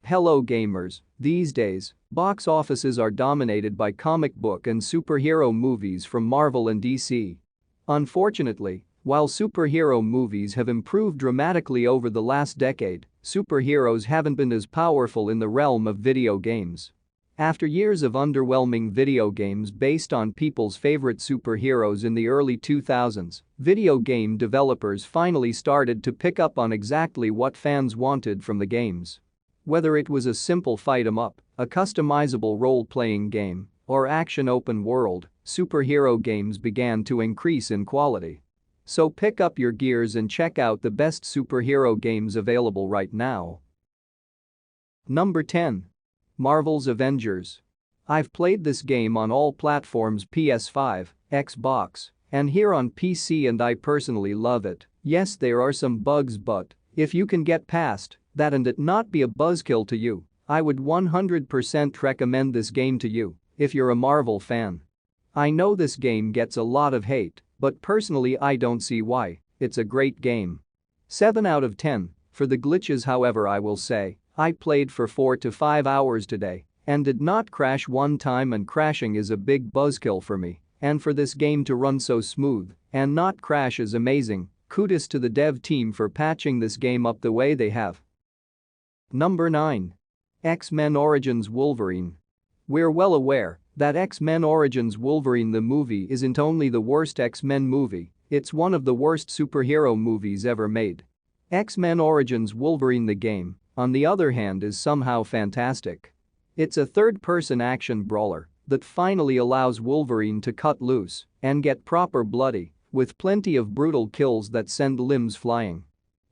Hello gamers, these days, box offices are dominated by comic book and superhero movies from Marvel and DC. Unfortunately, while superhero movies have improved dramatically over the last decade, superheroes haven't been as powerful in the realm of video games. After years of underwhelming video games based on people's favorite superheroes in the early 2000s, video game developers finally started to pick up on exactly what fans wanted from the games. Whether it was a simple fight 'em up, a customizable role-playing game, or action open world, superhero games began to increase in quality. So pick up your gears and check out the best superhero games available right now. Number 10. Marvel's Avengers. I've played this game on all platforms: PS5, Xbox, and here on PC, and I personally love it. Yes, there are some bugs, but if you can get past that and it not be a buzzkill to you, I would 100% recommend this game to you if you're a Marvel fan. I know this game gets a lot of hate, but personally I don't see why. It's a great game. 7 out of 10 for the glitches, however. I will say I played for 4 to 5 hours today and did not crash one time, and crashing is a big buzzkill for me, and for this game to run so smooth and not crash is amazing. Kudos to the dev team for patching this game up the way they have. Number 9. X-Men Origins Wolverine. We're well aware that X-Men Origins Wolverine the movie isn't only the worst X-Men movie, it's one of the worst superhero movies ever made. X-Men Origins Wolverine the game, on the other hand, is somehow fantastic. It's a third-person action brawler that finally allows Wolverine to cut loose and get proper bloody, with plenty of brutal kills that send limbs flying.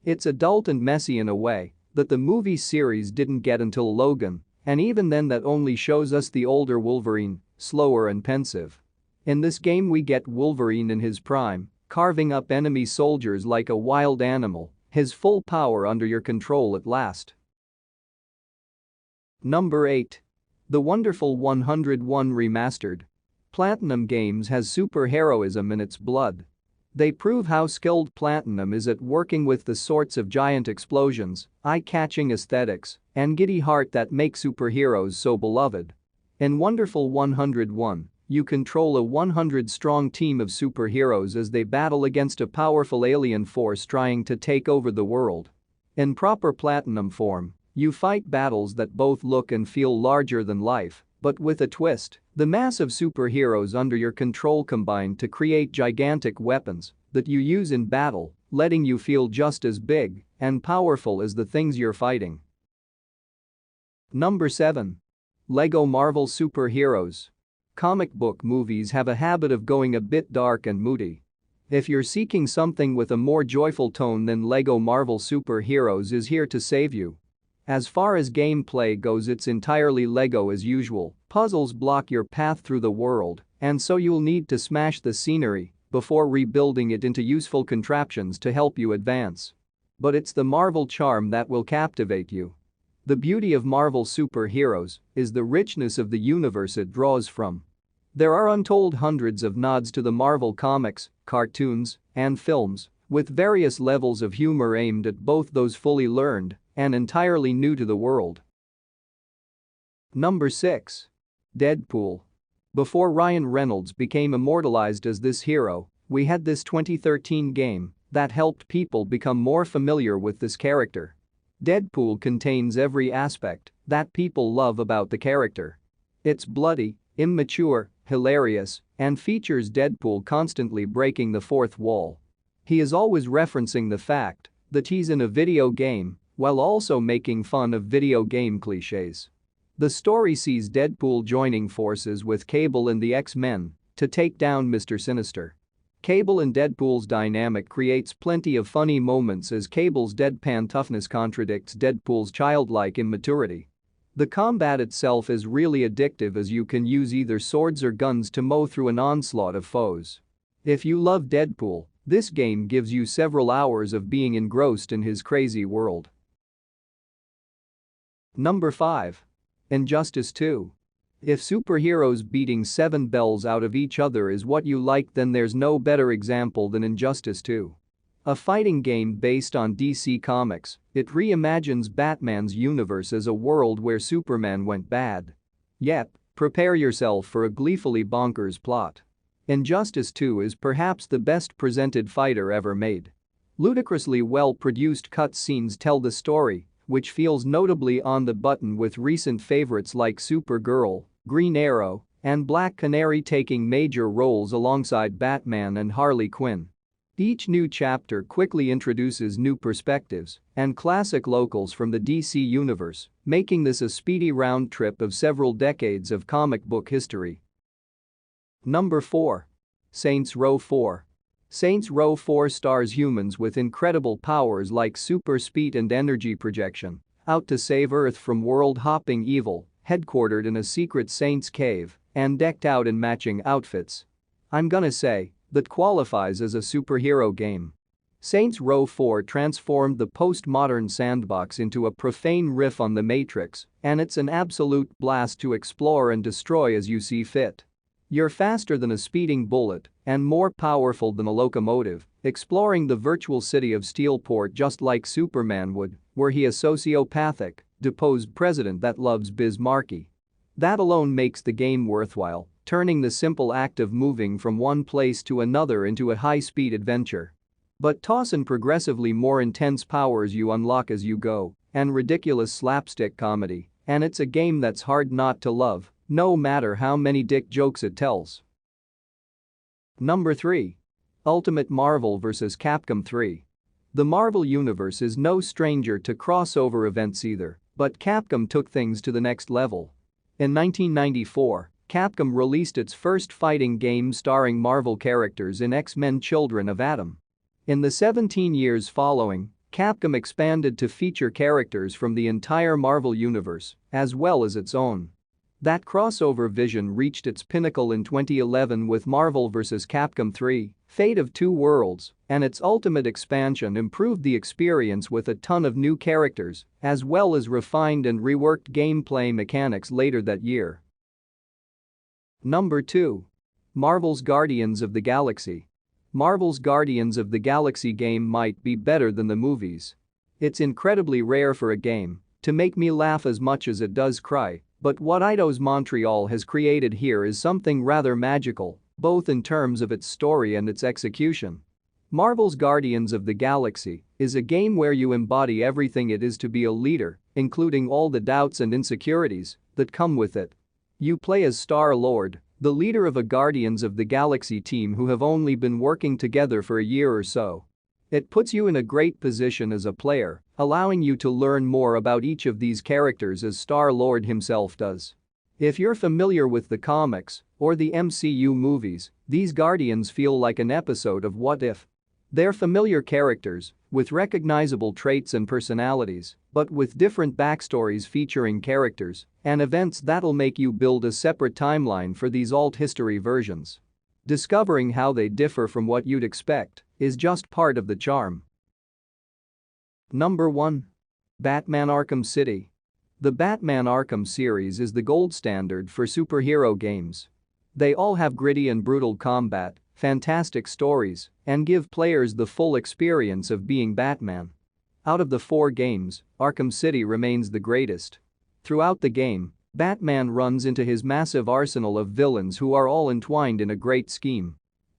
It's adult and messy in a way that the movie series didn't get until Logan, and even then that only shows us the older Wolverine, slower and pensive. In this game we get Wolverine in his prime, carving up enemy soldiers like a wild animal, his full power under your control at last. Number 8. The Wonderful 101 Remastered. Platinum Games has superheroism in its blood. They prove how skilled Platinum is at working with the sorts of giant explosions, eye-catching aesthetics, and giddy heart that make superheroes so beloved. In Wonderful 101, you control a 100-strong team of superheroes as they battle against a powerful alien force trying to take over the world. In proper Platinum form, you fight battles that both look and feel larger than life, but with a twist. The massive superheroes under your control combine to create gigantic weapons that you use in battle, letting you feel just as big and powerful as the things you're fighting. Number 7. LEGO Marvel Superheroes. Comic book movies have a habit of going a bit dark and moody. If you're seeking something with a more joyful tone, then LEGO Marvel Superheroes is here to save you. As far as gameplay goes, it's entirely LEGO as usual. Puzzles block your path through the world, and so you'll need to smash the scenery before rebuilding it into useful contraptions to help you advance. But it's the Marvel charm that will captivate you. The beauty of Marvel superheroes is the richness of the universe it draws from. There are untold hundreds of nods to the Marvel comics, cartoons, and films, with various levels of humor aimed at both those fully learned and entirely new to the world. Number 6. Deadpool. Before Ryan Reynolds became immortalized as this hero, we had this 2013 game that helped people become more familiar with this character. Deadpool contains every aspect that people love about the character. It's bloody, immature, hilarious, and features Deadpool constantly breaking the fourth wall. He is always referencing the fact that he's in a video game while also making fun of video game cliches. The story sees Deadpool joining forces with Cable and the X-Men to take down Mr. Sinister. Cable and Deadpool's dynamic creates plenty of funny moments as Cable's deadpan toughness contradicts Deadpool's childlike immaturity. The combat itself is really addictive as you can use either swords or guns to mow through an onslaught of foes. If you love Deadpool, this game gives you several hours of being engrossed in his crazy world. Number 5. Injustice 2. If superheroes beating 7 bells out of each other is what you like, then there's no better example than Injustice 2. A fighting game based on DC Comics, it reimagines Batman's universe as a world where Superman went bad. Yep, prepare yourself for a gleefully bonkers plot. Injustice 2 is perhaps the best presented fighter ever made. Ludicrously well-produced cutscenes tell the story, which feels notably on the button with recent favorites like Supergirl, Green Arrow, and Black Canary taking major roles alongside Batman and Harley Quinn. Each new chapter quickly introduces new perspectives and classic locals from the DC universe, making this a speedy round trip of several decades of comic book history. Number 4. Saints Row 4. Saints Row 4 stars humans with incredible powers like super speed and energy projection, out to save Earth from world-hopping evil, headquartered in a secret Saints cave, and decked out in matching outfits. I'm gonna say, that qualifies as a superhero game. Saints Row 4 transformed the postmodern sandbox into a profane riff on The Matrix, and it's an absolute blast to explore and destroy as you see fit. You're faster than a speeding bullet and more powerful than a locomotive, exploring the virtual city of Steelport just like Superman would, were he a sociopathic, deposed president that loves Biz Markie. That alone makes the game worthwhile, turning the simple act of moving from one place to another into a high-speed adventure. But toss in progressively more intense powers you unlock as you go, and ridiculous slapstick comedy, and it's a game that's hard not to love, no matter how many dick jokes it tells. Number 3. Ultimate Marvel vs. Capcom 3. The Marvel Universe is no stranger to crossover events either, but Capcom took things to the next level. In 1994, Capcom released its first fighting game starring Marvel characters in X-Men Children of Atom. In the 17 years following, Capcom expanded to feature characters from the entire Marvel Universe, as well as its own. That crossover vision reached its pinnacle in 2011 with Marvel vs. Capcom 3, Fate of Two Worlds, and its ultimate expansion improved the experience with a ton of new characters, as well as refined and reworked gameplay mechanics later that year. Number 2. Marvel's Guardians of the Galaxy. Marvel's Guardians of the Galaxy game might be better than the movies. It's incredibly rare for a game to make me laugh as much as it does cry, but what Eidos Montreal has created here is something rather magical, both in terms of its story and its execution. Marvel's Guardians of the Galaxy is a game where you embody everything it is to be a leader, including all the doubts and insecurities that come with it. You play as Star-Lord, the leader of a Guardians of the Galaxy team who have only been working together for a year or so. It puts you in a great position as a player, allowing you to learn more about each of these characters as Star-Lord himself does. If you're familiar with the comics or the MCU movies, these Guardians feel like an episode of What If. They're familiar characters with recognizable traits and personalities, but with different backstories featuring characters and events that'll make you build a separate timeline for these alt-history versions. Discovering how they differ from what you'd expect is just part of the charm. Number 1. Batman Arkham City. The Batman Arkham series is the gold standard for superhero games. They all have gritty and brutal combat, fantastic stories, and give players the full experience of being Batman. Out of the 4 games, Arkham City remains the greatest. Throughout the game, Batman runs into his massive arsenal of villains who are all entwined in a great scheme.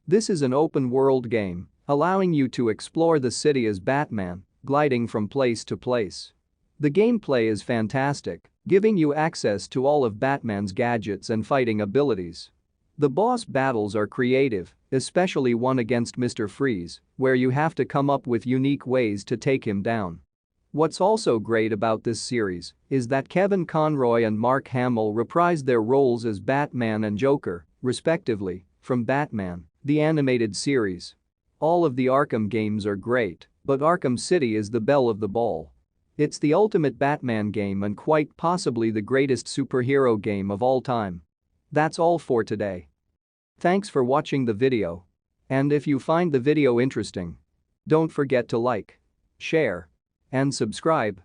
This is an open-world game, allowing you to explore the city as Batman, gliding from place to place. The gameplay is fantastic, giving you access to all of Batman's gadgets and fighting abilities. The boss battles are creative, especially one against Mr. Freeze, where you have to come up with unique ways to take him down. What's also great about this series is that Kevin Conroy and Mark Hamill reprised their roles as Batman and Joker, respectively, from Batman, the animated series. All of the Arkham games are great, but Arkham City is the belle of the ball. It's the ultimate Batman game and quite possibly the greatest superhero game of all time. That's all for today. Thanks for watching the video. And if you find the video interesting, don't forget to like, share, and subscribe.